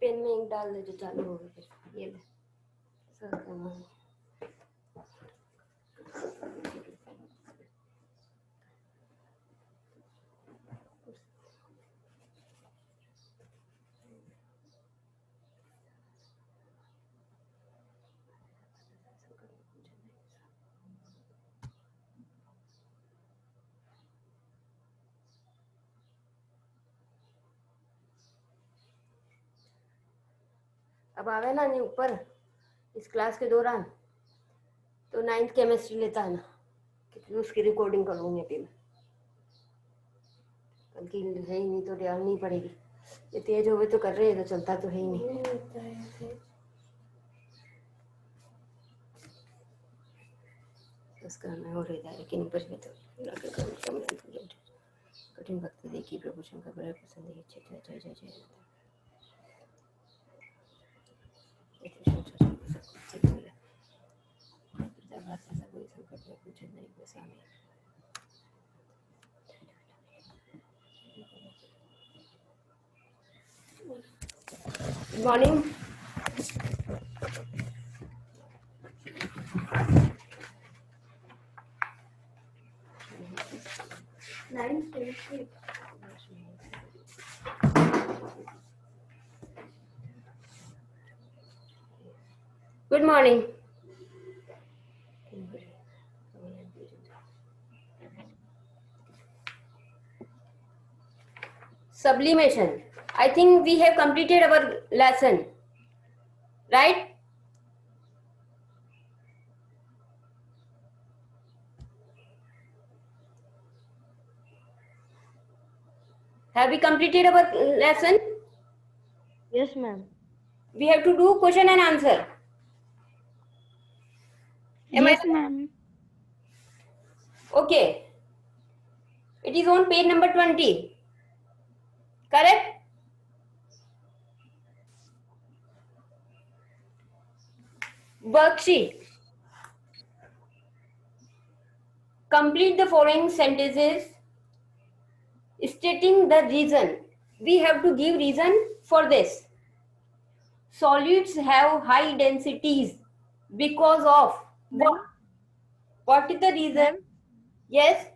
Pen में ink डाल दे जो चालू होगा फिर। ये ले अब आवे ना नहीं ऊपर इस क्लास के दौरान तो 9th केमिस्ट्री लेता है ना, कि उसकी रिकॉर्डिंग करूँगी अभी मैं। कल की है ही नहीं तो डालनी पड़ेगी। ये तेज हो गए तो कर रहे हैं, तो चलता तो है ही नहीं। उसका हमें हो रहा है, लेकिन ऊपर में तो कठिन भक्ति देखी प्रभु शंकर बड़े पसंद है। जय जय जय जय good morning. Good morning. Sublimation. I think we have completed our lesson, right? Have we completed our lesson? Yes, ma'am. We have to do question and answer. Yes, ma'am. Okay. It is on page number 20. Correct? Worksheet. Complete the following sentences stating the reason. We have to give reason for this. Solids have high densities because of what? What is the reason? Yes.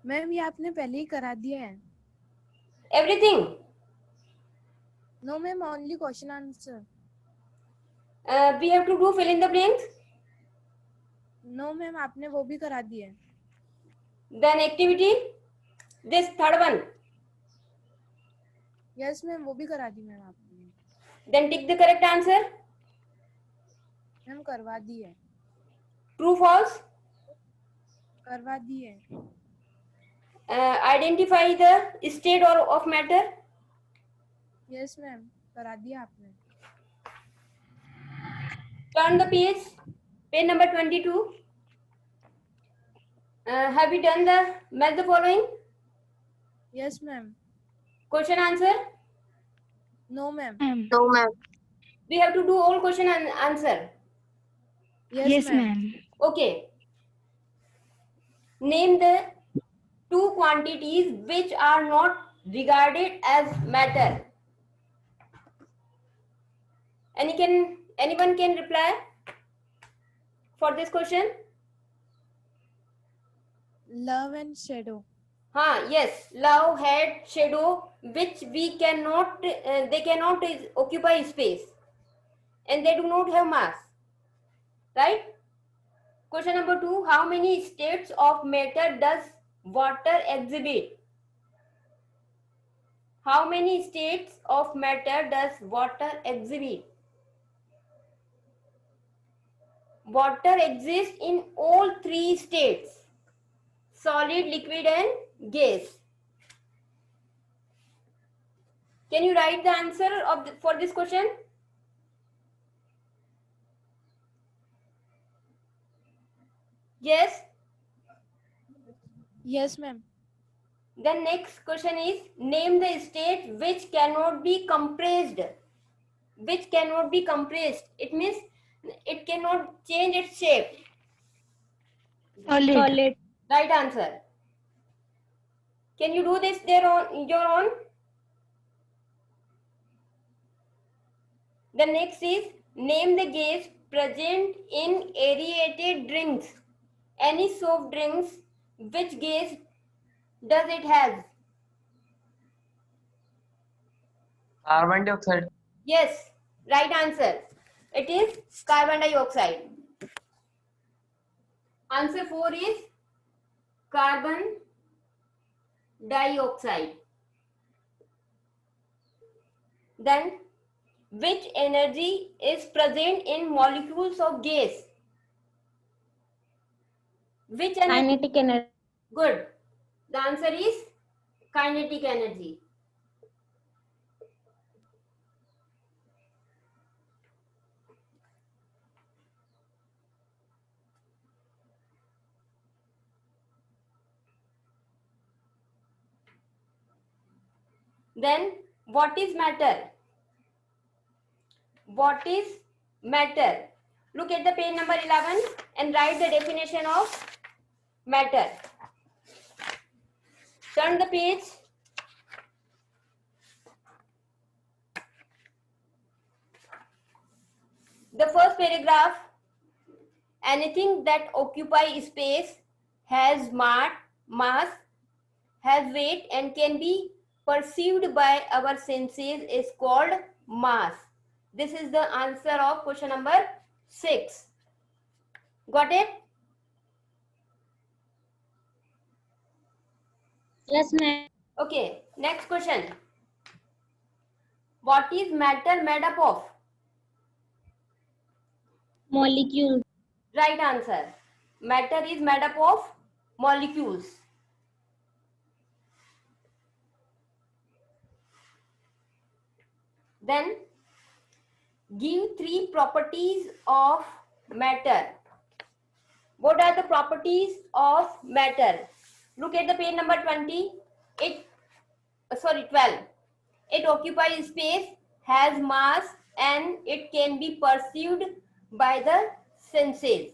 Ma'am ये आपने पहले ही करा दिया है। Everything. No, ma'am. Only question answer. We have to do fill in the blanks. No, ma'am. आपने वो भी करा दिया है। Then activity. This third one. Yes, ma'am. वो भी करा दी मैम आपने। Then tick the correct answer. Ma'am करवा दी है। True, false. करवा दी है। Identify the state or of matter. Yes, ma'am. करा दिया आपने। Turn the page. Page number 22. Have you done the match the following? Yes, ma'am. Question answer. No, ma'am. No, ma'am. We have to do all question and answer. Yes, ma'am. Okay. Name the two quantities which are not regarded as matter. Anyone can reply for this question? Love and shadow. Yes, love had shadow which we cannot, they cannot occupy space and they do not have mass, right? Question number 2, how many states of matter does water exhibit? How many states of matter does water exhibit? Water exists in all three states: solid, liquid and gas. Can you write the answer for this question? Yes. Yes, ma'am. Then next question is, name the state which cannot be compressed. Which cannot be compressed. It means it cannot change its shape. Solid. Right answer. Can you do this there on your own? The next is name the gas present in aerated drinks. Any soft drinks, which gas does it have? Carbon dioxide. Yes, right answer. It is carbon dioxide. Answer 4 is carbon dioxide. Then, which energy is present in molecules of gas? Which energy? Kinetic energy. Good. The answer is kinetic energy. Then, what is matter? What is matter? Look at the page number 11 and write the definition of matter. Turn the page. The first paragraph, anything that occupies space, has mass, has weight and can be perceived by our senses is called mass. This is the answer of question number 6. Got it? Yes, ma'am. Okay, next question. What is matter made up of? Molecule. Right answer. Matter is made up of molecules. Then give 3 properties of matter. What are the properties of matter? Look at the page number 20. 12. It occupies space, has mass, and it can be perceived by the senses.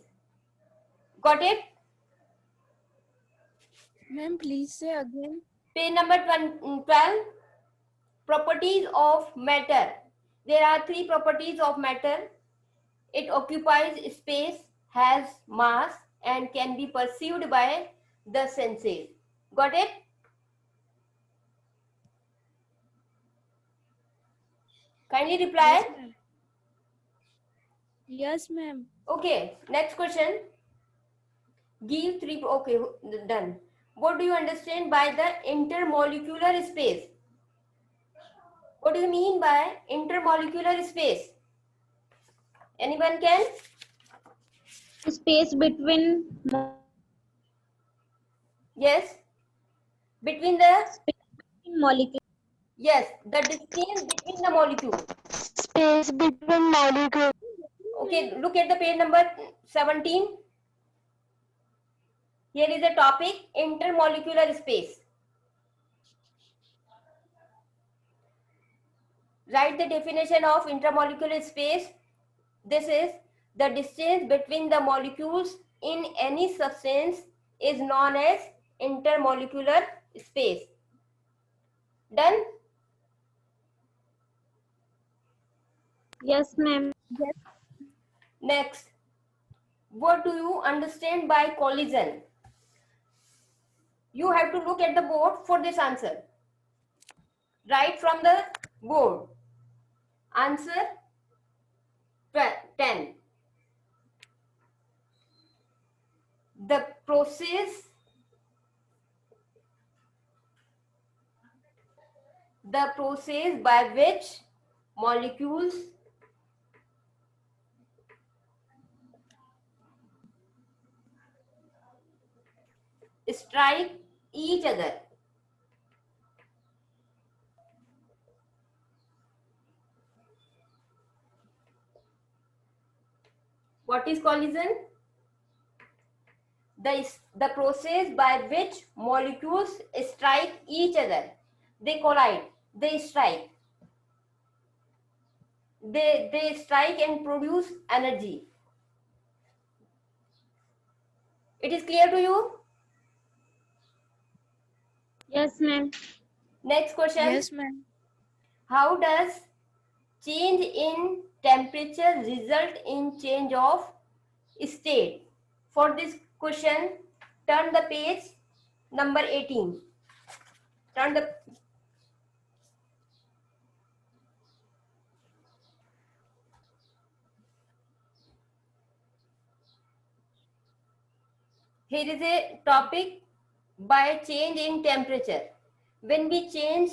Got it? Ma'am, please say again. Page number 12. Properties of matter. There are 3 properties of matter. It occupies space, has mass, and can be perceived by the senses. Got it? Kindly reply. Yes, ma'am. Okay, next question. Give 3. Okay, done. What do you understand by the intermolecular space? What do you mean by intermolecular space? Anyone can? Space between Yes. Between the, molecule. yes, the distance between the molecules. Space between molecule. Okay, look at the page number 17. Here is a topic, intermolecular space. Write the definition of intermolecular space. This is the distance between the molecules in any substance is known as intermolecular space. Done? Yes, ma'am. Yes. Next, what do you understand by collision? You have to look at the board for this answer. Write from the board. Answer 10. The process by which molecules strike each other. What is collision? The process by which molecules strike each other. They collide, they strike. They strike and produce energy. It is clear to you? Yes, ma'am. Next question. Yes, ma'am. How does change in temperature result in change of state? For this question, turn the page number 18. Turn the Here is a topic by change in temperature. When we change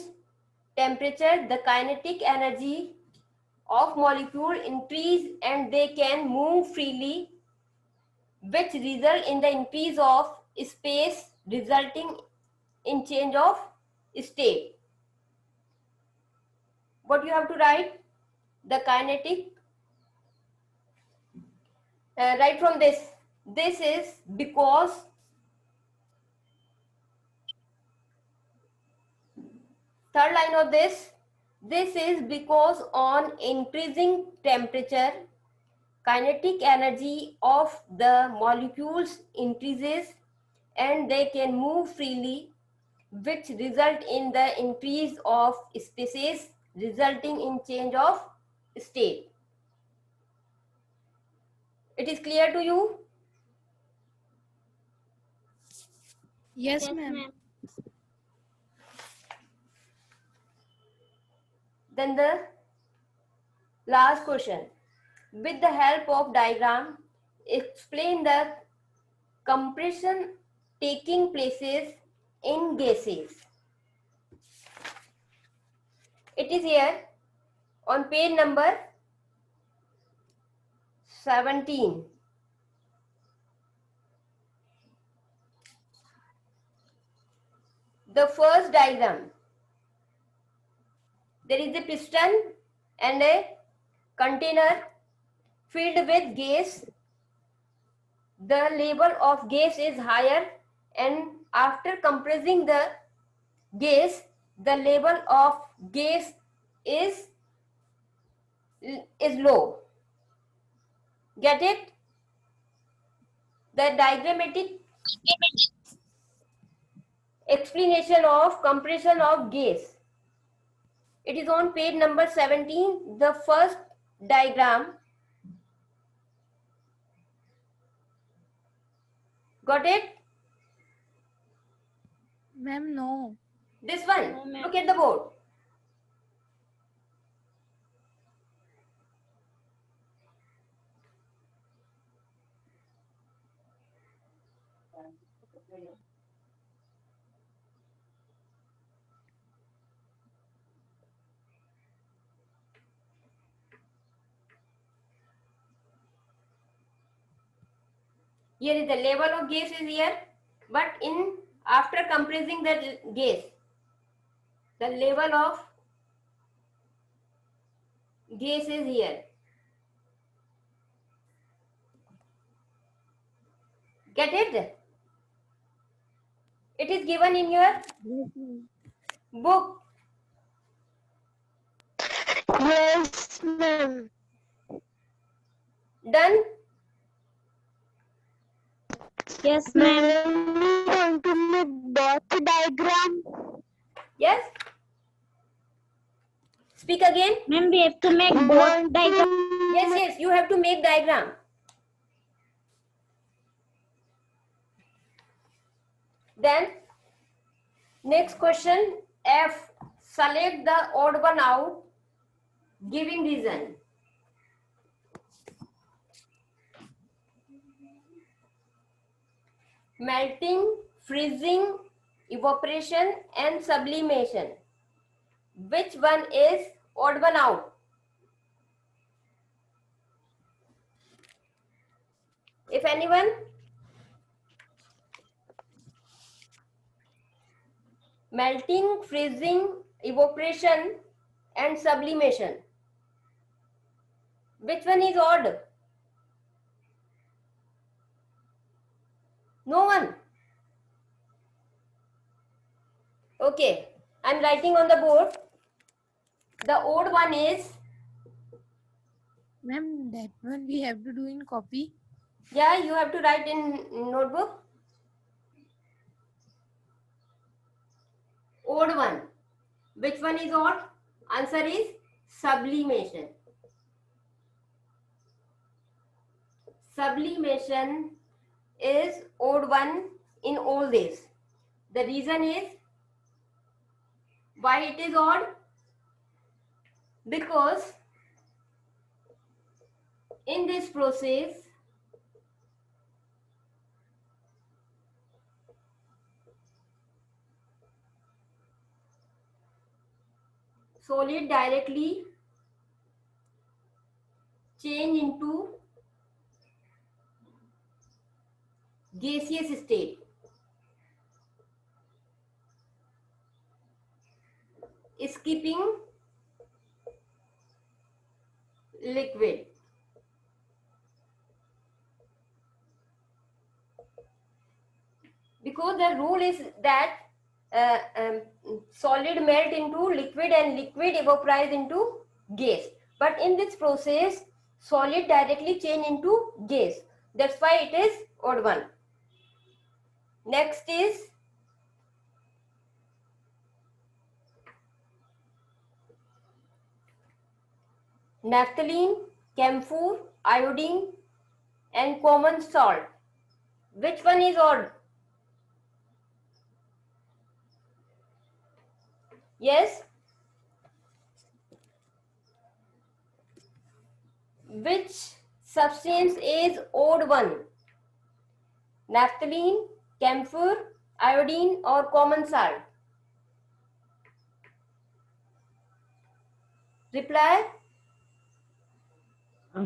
temperature, the kinetic energy of molecule increase and they can move freely, which result in the increase of space resulting in change of state. What you have to write? The kinetic, right from this. This is because third line of this is because on increasing temperature, kinetic energy of the molecules increases and they can move freely, which result in the increase of species resulting in change of state. It is clear to you? Yes, ma'am. Then the last question. With the help of diagram, explain the compression taking places in gases. It is here on page number 17. The first diagram. There is a piston and a container filled with gas. The level of gas is higher, and after compressing the gas, the level of gas is low. Get it? The diagrammatic explanation of compression of gas. It is on page number 17, the first diagram. Got it? Ma'am, no. This one. No, ma'am. Look at the board. Here is the level of gas is here, but in after compressing the gas, the level of gas is here. Get it? It is given in your book. Yes, ma'am. Done? Yes, ma'am. We want to make dot diagram. Yes? Speak again. Ma'am, we have to make both diagram. Yes, you have to make diagram. Then, next question, F. Select the odd one out, giving reason. Melting, freezing, evaporation and sublimation. Which one is odd one out? If anyone? Melting, freezing, evaporation and sublimation. Which one is odd? No one. Okay, I am writing on the board. The odd one is, Ma'am, that one we have to do in copy. yeah, you have to write in notebook. Odd one. Which one is odd? Answer is sublimation. sublimation is odd one in all this. The reason is why it is odd? Because in this process solid directly change into gaseous state. Skipping liquid. Because the rule is that solid melt into liquid and liquid evaporize into gas. But in this process, solid directly change into gas. That's why it is odd one. Next is naphthalene, camphor, iodine, and common salt. Which one is odd? Yes? Which substance is odd one? Naphthalene, camphor, iodine, or common salt? Reply.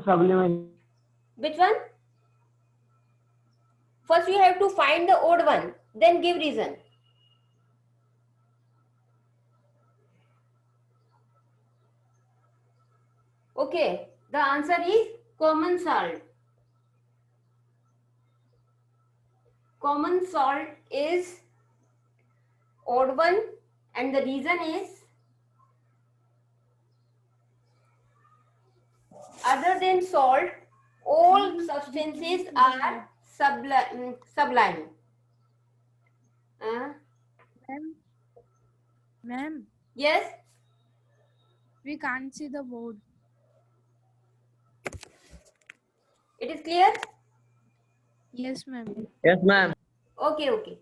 Sublimation. Which one? First you have to find the odd one, then give reason. Okay, the answer is common salt. Common salt is odd one, and the reason is other than salt, all substances are sublime. Ma'am, Yes? we can't see the board. It is clear? Yes, ma'am. Yes, ma'am. Okay, okay.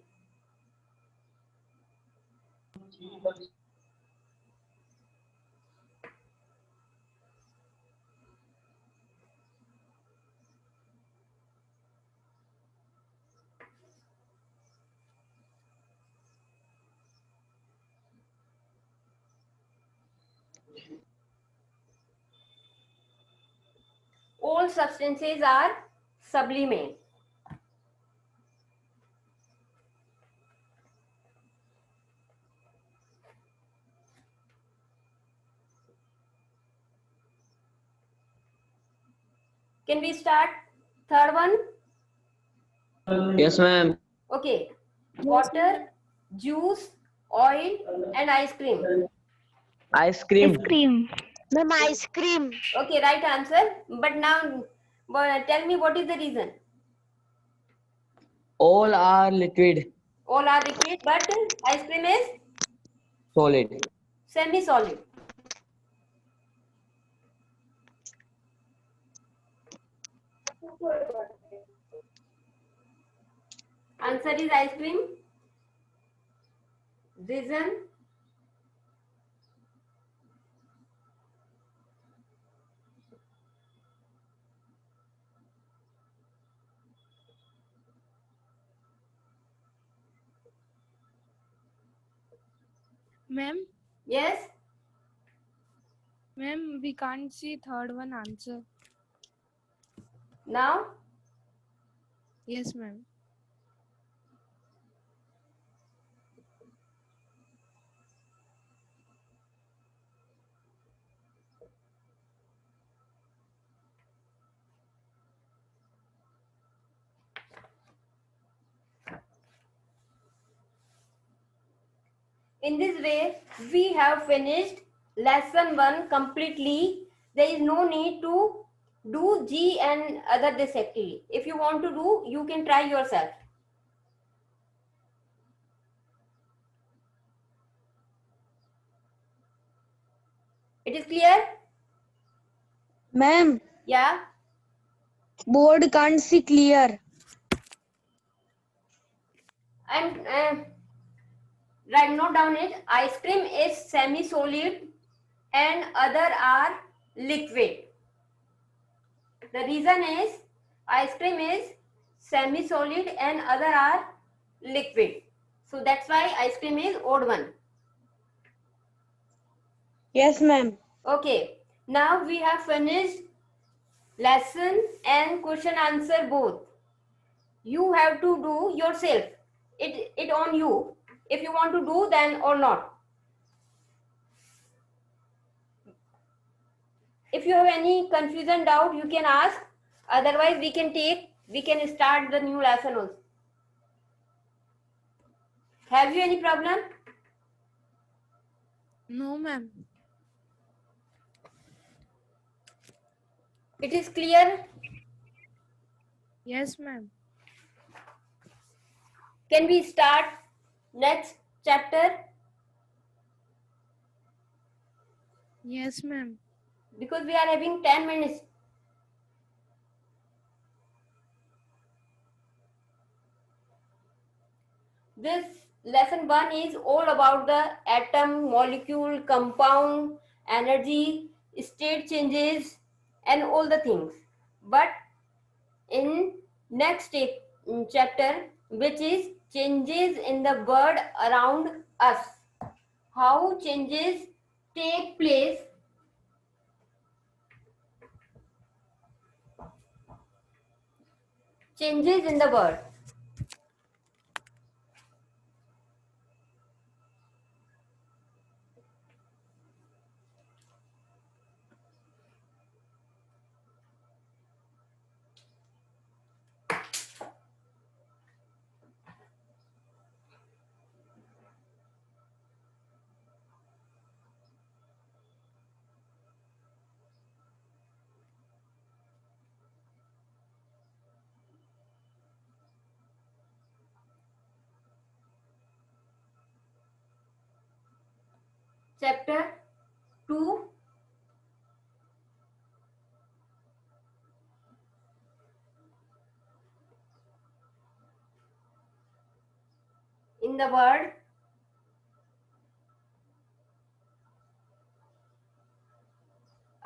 All substances are sublime. Can we start third one? Yes, ma'am. Okay. Water, juice, oil, and ice cream. Ice cream. cream. Ma'am, ice cream. Okay, right answer. But now tell me what is the reason? All are liquid. All are liquid, but ice cream is Solid. semi-solid. Answer is ice cream. Reason? Ma'am, Yes? ma'am, we can't see third one answer. Now? Yes, ma'am. In this way, we have finished lesson 1 completely. There is no need to do G and other this activity. If you want to do, you can try yourself. It is clear? Ma'am, Yeah? Board can't see clear. And right, note down it. Ice cream is semi-solid and other are liquid. The reason is ice cream is semi-solid and other are liquid. So that's why ice cream is odd one. Yes, ma'am. Okay. Now we have finished lesson and question answer both. You have to do yourself. It on you. If you want to do then or not. If you have any confusion, doubt, you can ask. Otherwise, we can start the new lesson also. Have you any problem? No, ma'am. It is clear. Yes, ma'am. Can we start next chapter? Yes, ma'am. Because we are having 10 minutes. This lesson 1 is all about the atom, molecule, compound, energy, state changes and all the things. But in next chapter, which is changes in the world around us, how changes take place changes in the world. Chapter 2, in the world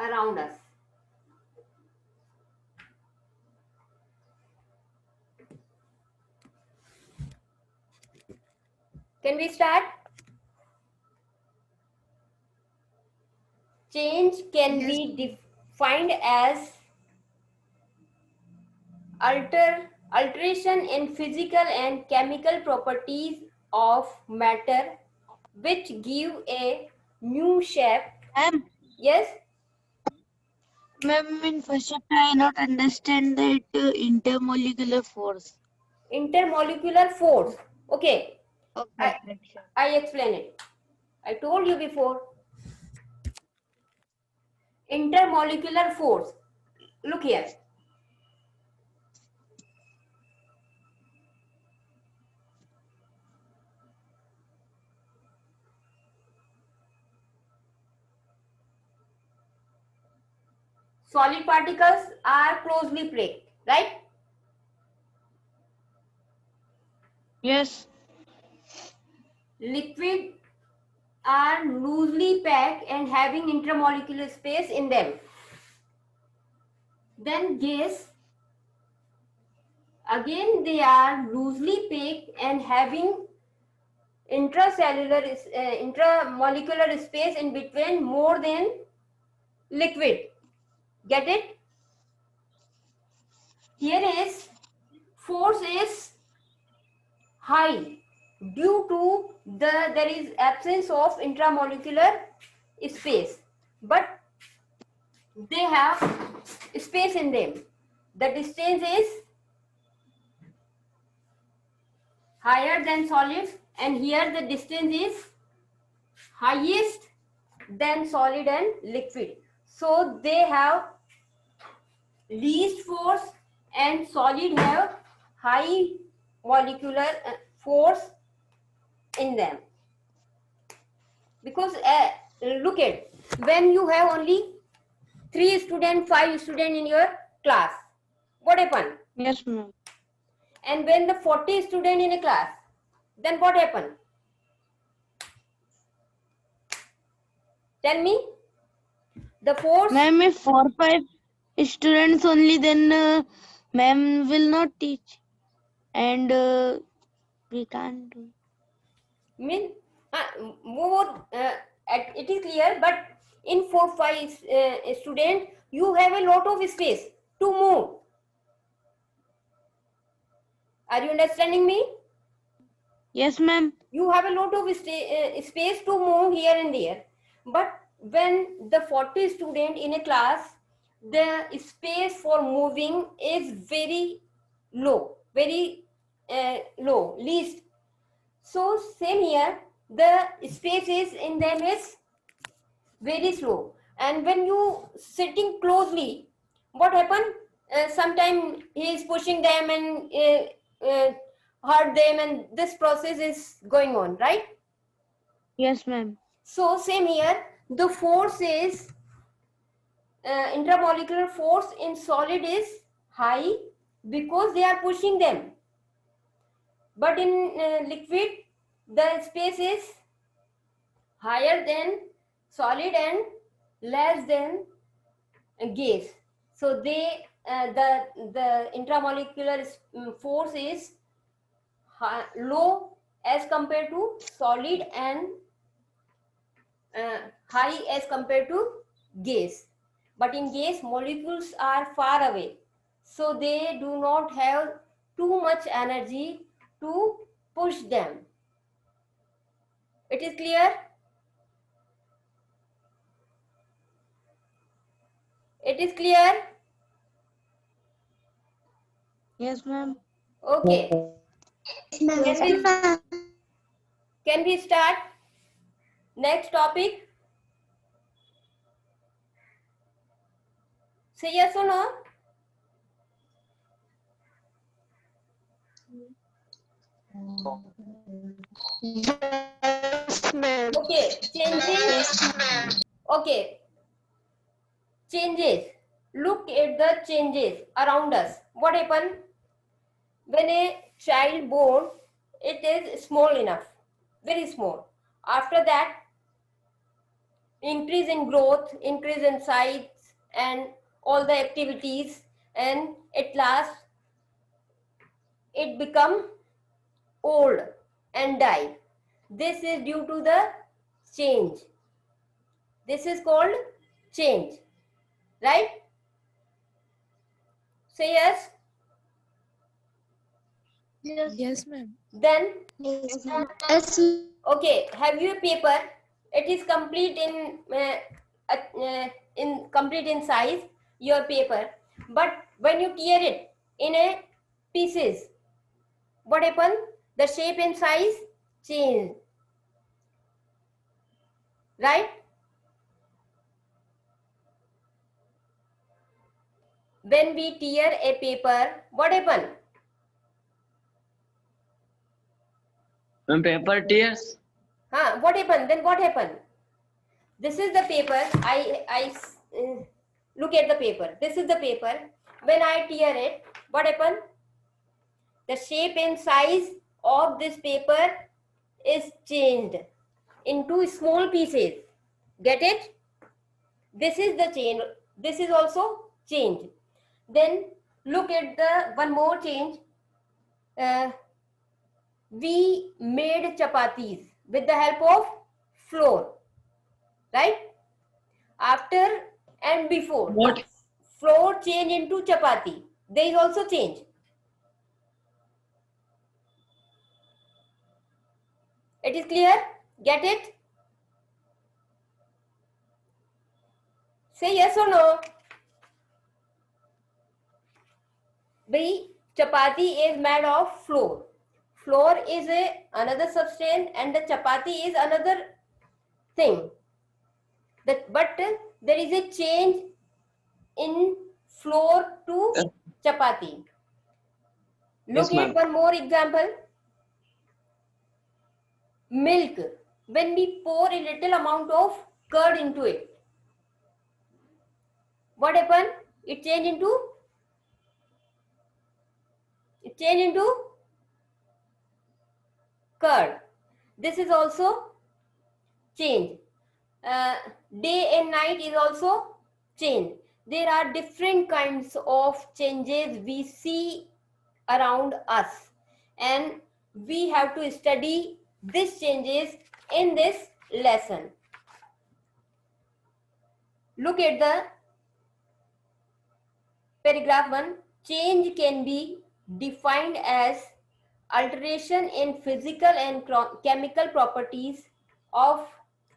around us. Can we start? Change can Yes, be ma'am. defined as alteration in physical and chemical properties of matter which give a new shape. Ma'am, Yes, ma'am, in first chapter I not understand that intermolecular force. intermolecular force. Okay, Okay, I, right, sure. I explain it. I told you before. Intermolecular force. Look here. Solid particles are closely packed, right? Yes. Liquid are loosely packed and having intermolecular space in them. Then gas, again they are loosely packed and having intramolecular space in between more than liquid. Get it? Here is force is high due to there is absence of intramolecular space, but they have space in them. The distance is higher than solids, and here the distance is highest than solid and liquid. So they have least force and solid have high molecular force in them. Because look at, when you have only 3 students, 5 students in your class, What happened? Yes, ma'am. And when the 40 student in a class, then what happened? Tell me. The force. Ma'am, if 4-5 students only, then ma'am will not teach, and we can't do. Mean more it is clear, but in 4-5 student you have a lot of space to move. Are you understanding me? Yes, ma'am. You have a lot of space to move here and there, but when the 40 student in a class, the space for moving is very low, very low, least. So same here, the spaces in them is very slow, and when you sitting closely, what happen? Sometime he is pushing them and hurt them, and this process is going on, right? Yes, ma'am. So same here, the force is intramolecular force in solid is high because they are pushing them, but in liquid the space is higher than solid and less than gas. So they the intramolecular force is low as compared to solid, and high as compared to gas. But in gas, molecules are far away, so they do not have too much energy to push them. It is clear? It is clear? Yes, ma'am. Okay. Can we start next topic? Say yes or no? Yes, ma'am. Okay, changes. Okay, changes. Look at the changes around us. What happened? When a child born, it is small enough, very small. After that, increase in growth, increase in size, and all the activities, and at last, it become old and die. This is due to the change. This is called change, right? Say yes. Yes, ma'am. Then, Yes, okay, have you a paper? It is complete in size, your paper. But when you tear it in a pieces, what happen? The shape and size change, right? When we tear a paper, what happen? When paper tears, What happened? Then what happened? This is the paper. I look at the paper. This is the paper. When I tear it, what happened? The shape and size of this paper is changed into small pieces. Get it? This is the change. This is also change. Then look at the one more change. We made chapatis with the help of flour, right? After and before, what? flour change into chapati. There is also change. It is clear? Get it? Say yes or no. The chapati is made of flour. Flour is another substance, and the chapati is another thing. But there is a change in flour to Yes. chapati. Yes, Look at ma'am. one more example. Milk. When we pour a little amount of curd into it, what happened? It changed into change into curd. This is also change. Day and night is also change. There are different kinds of changes we see around us, and we have to study these changes in this lesson. Look at the paragraph 1. Change can be defined as alteration in physical and chemical properties of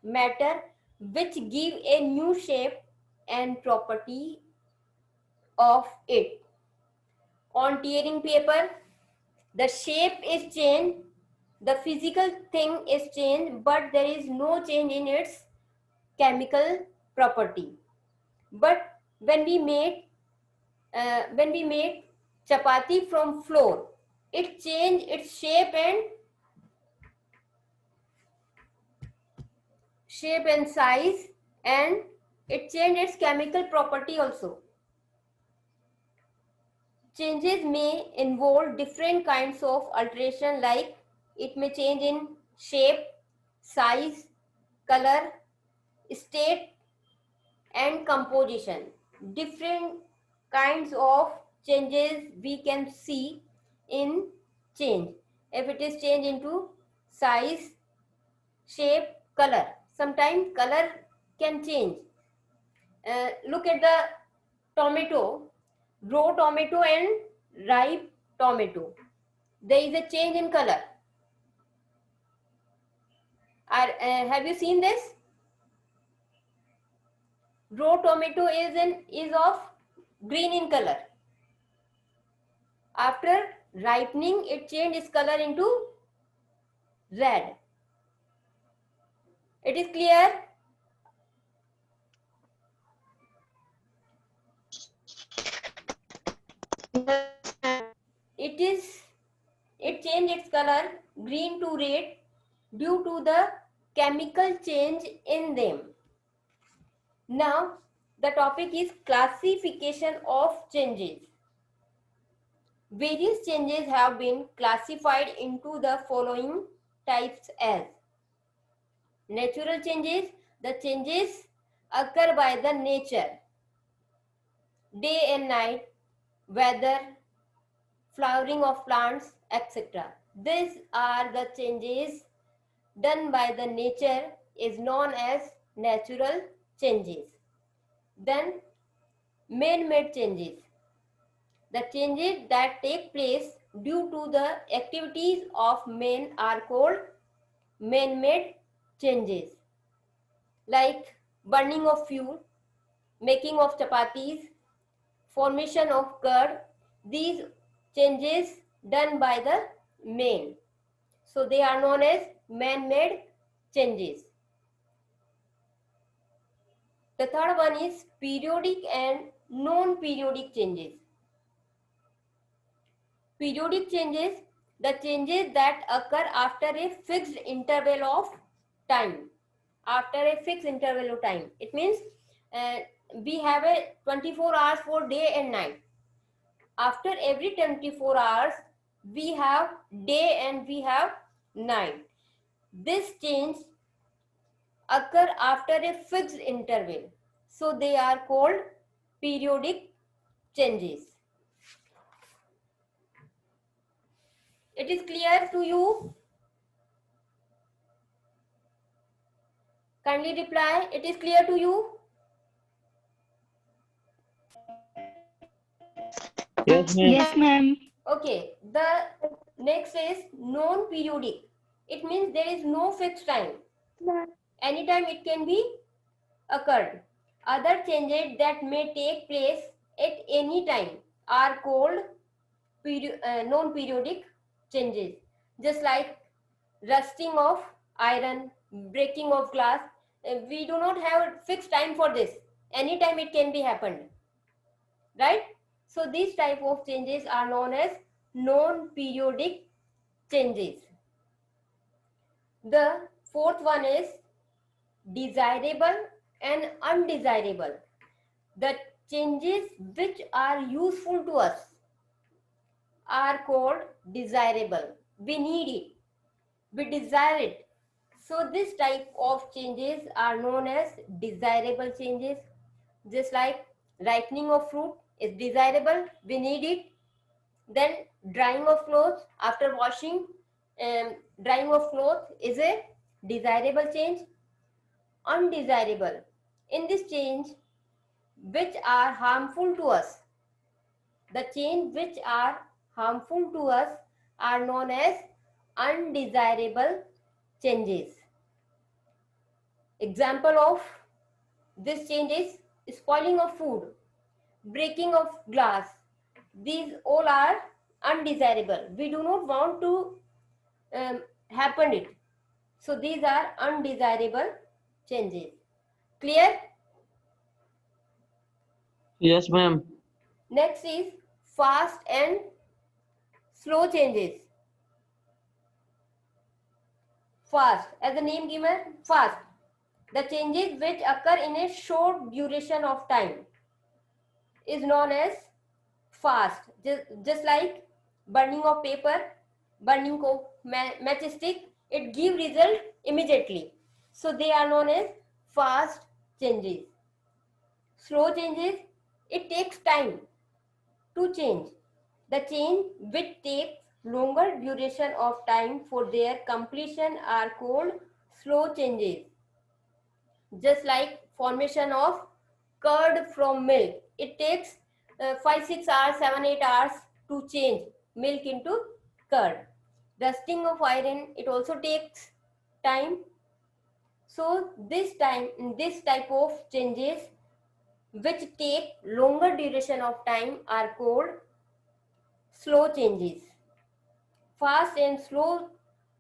matter which give a new shape and property of it. On tearing paper, the shape is changed, the physical thing is changed, but there is no change in its chemical property. But when we made chapati from flour, it changed its shape and size, and it changed its chemical property also. Changes may involve different kinds of alteration, like it may change in shape, size, color, state and composition. Different kinds of changes we can see in change. If it is change into size, shape, color, sometimes color can change. Look at the tomato, raw tomato and ripe tomato. There is a change in color. Have you seen this? Raw tomato is of green in color. After ripening, it changes color into red. It is clear? It changed its color green to red due to the chemical change in them. Now the topic is classification of changes. Various changes have been classified into the following types as: natural changes, the changes occur by the nature, day and night, weather, flowering of plants, etc. These are the changes done by the nature, is known as natural changes. Then man-made changes. The changes that take place due to the activities of men are called man-made changes, like burning of fuel, making of chapatis, formation of curd. These changes done by the man, so they are known as man-made changes. The third one is periodic and non-periodic changes. Periodic changes, the changes that occur after a fixed interval of time. After a fixed interval of time, it means we have a 24 hours for day and night. After every 24 hours, we have day and we have night. This change occur after a fixed interval, so they are called periodic changes. It is clear to you? Kindly reply, it is clear to you? Yes, ma'am. Yes, ma'am. Okay, the next is non-periodic. It means there is no fixed time. Anytime it can be occurred. Other changes that may take place at any time are called non-periodic changes. Just like rusting of iron, breaking of glass. We do not have fixed time for this. Anytime it can be happened. Right? So these type of changes are known as non-periodic changes. The fourth one is desirable and undesirable. The changes which are useful to us are called desirable. We need it. We desire it. So this type of changes are known as desirable changes. Just like ripening of fruit is desirable, we need it. Then drying of clothes after washing, drying of clothes is a desirable change. Undesirable, in this change which are harmful to us, the change which are harmful to us are known as undesirable changes. Example of this change is spoiling of food, breaking of glass. These all are undesirable. We do not want to happen it. So these are undesirable changes. Clear? Yes, ma'am. Next is fast and slow changes. Fast, as the name given, fast. The changes which occur in a short duration of time is known as fast. Just like burning of paper, burning of matchstick, it give result immediately. So they are known as fast changes. Slow changes, it takes time to change. The change which takes longer duration of time for their completion are called slow changes. Just like formation of curd from milk, it takes 5-6 hours, 7-8 hours to change milk into curd. Rusting of iron, it also takes time. So this type of changes which take longer duration of time are called slow changes. Fast and slow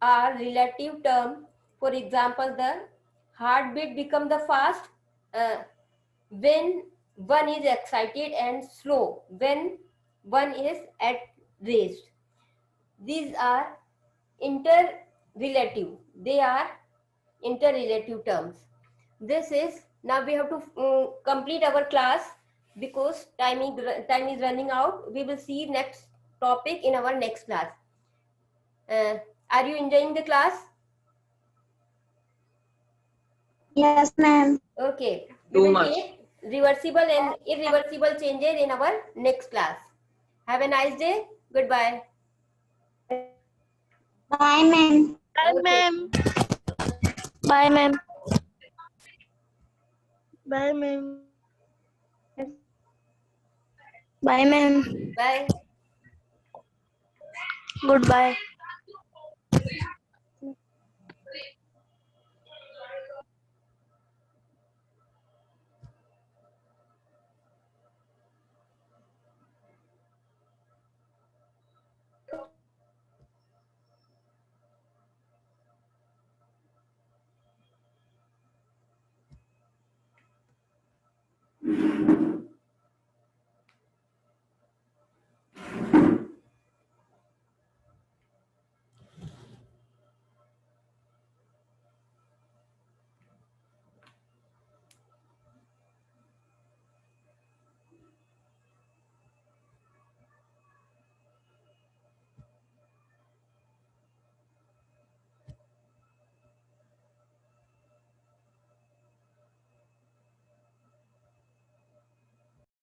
are relative term. For example, the heartbeat become the fast when one is excited and slow when one is at rest. These are interrelative. They are interrelative terms. This is, now we have to complete our class because time is running out. We will see next topic in our next class. Uh, are you enjoying the class? Yes, ma'am. Okay. We Too will much. take reversible and irreversible changes in our next class. Have a nice day. Goodbye. Bye, ma'am. Bye, Okay. ma'am. Bye, ma'am. Bye, ma'am. Bye, ma'am. Bye. Goodbye.